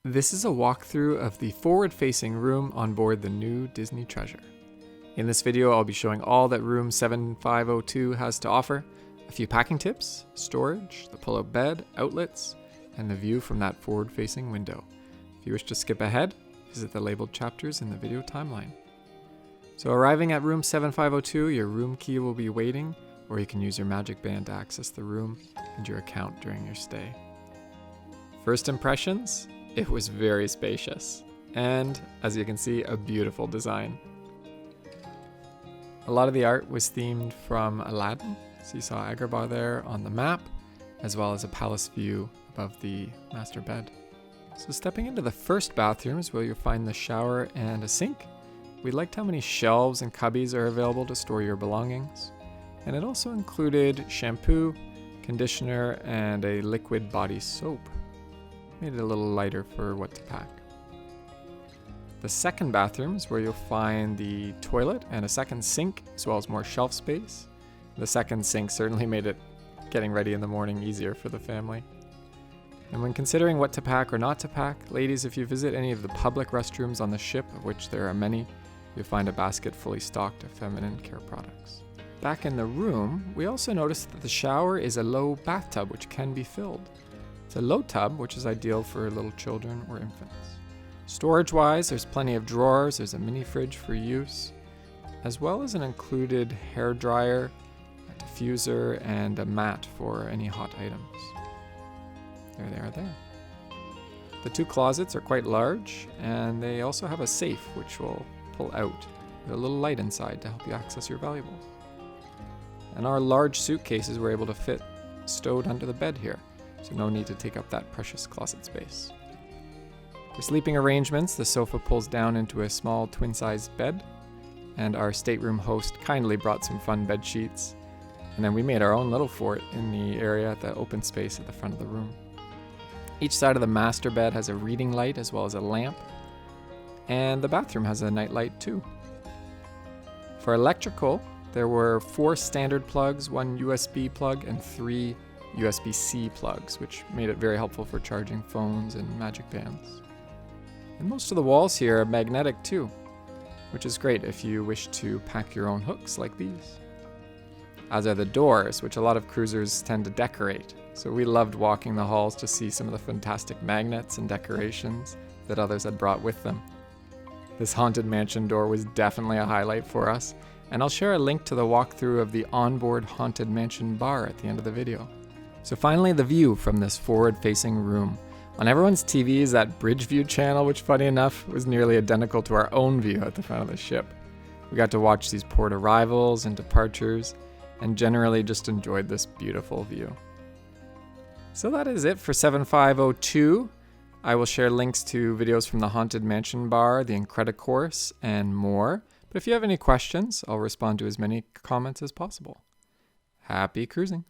This is a walkthrough of the forward-facing room on board the new Disney Treasure. In this video, I'll be showing all that room 7502 has to offer, a few packing tips, storage, the pull-out bed, outlets, and the view from that forward-facing window. If you wish to skip ahead, visit the labeled chapters in the video timeline. So arriving at room 7502, your room key will be waiting, or you can use your magic band to access the room and your account during your stay. First impressions? It was very spacious, and as you can see, a beautiful design. A lot of the art was themed from Aladdin, so you saw Agrabah there on the map, as well as a palace view above the master bed. So stepping into the first bathroom is where you'll find the shower and a sink. We liked how many shelves and cubbies are available to store your belongings, and it also included shampoo, conditioner, and a liquid body soap. Made it a little lighter for what to pack. The second bathroom is where you'll find the toilet and a second sink, as well as more shelf space. The second sink certainly made it getting ready in the morning easier for the family. And when considering what to pack or not to pack, ladies, if you visit any of the public restrooms on the ship, of which there are many, you'll find a basket fully stocked of feminine care products. Back in the room, we also noticed that the shower is a low bathtub which can be filled. It's a low tub, which is ideal for little children or infants. Storage-wise, there's plenty of drawers, there's a mini fridge for use, as well as an included hair dryer, a diffuser, and a mat for any hot items. There they are there. The two closets are quite large, and they also have a safe, which will pull out with a little light inside to help you access your valuables. And our large suitcases were able to fit stowed under the bed here, so no need to take up that precious closet space. For sleeping arrangements, the sofa pulls down into a small twin-sized bed, and our stateroom host kindly brought some fun bed sheets, and then we made our own little fort in the area at the open space at the front of the room. Each side of the master bed has a reading light as well as a lamp, and the bathroom has a nightlight too. For electrical, there were 4 standard plugs, 1 USB plug, and 3 USB-C plugs, which made it very helpful for charging phones and magic bands. And most of the walls here are magnetic too, which is great if you wish to pack your own hooks like these. As are the doors, which a lot of cruisers tend to decorate, so we loved walking the halls to see some of the fantastic magnets and decorations that others had brought with them. This haunted mansion door was definitely a highlight for us, and I'll share a link to the walkthrough of the Onboard Haunted Mansion bar at the end of the video. So finally, the view from this forward-facing room. On everyone's TV is that Bridge View channel, which funny enough was nearly identical to our own view at the front of the ship. We got to watch these port arrivals and departures, and generally just enjoyed this beautiful view. So that is it for 7502. I will share links to videos from the Haunted Mansion bar, the Incredicourse, and more. But if you have any questions, I'll respond to as many comments as possible. Happy cruising!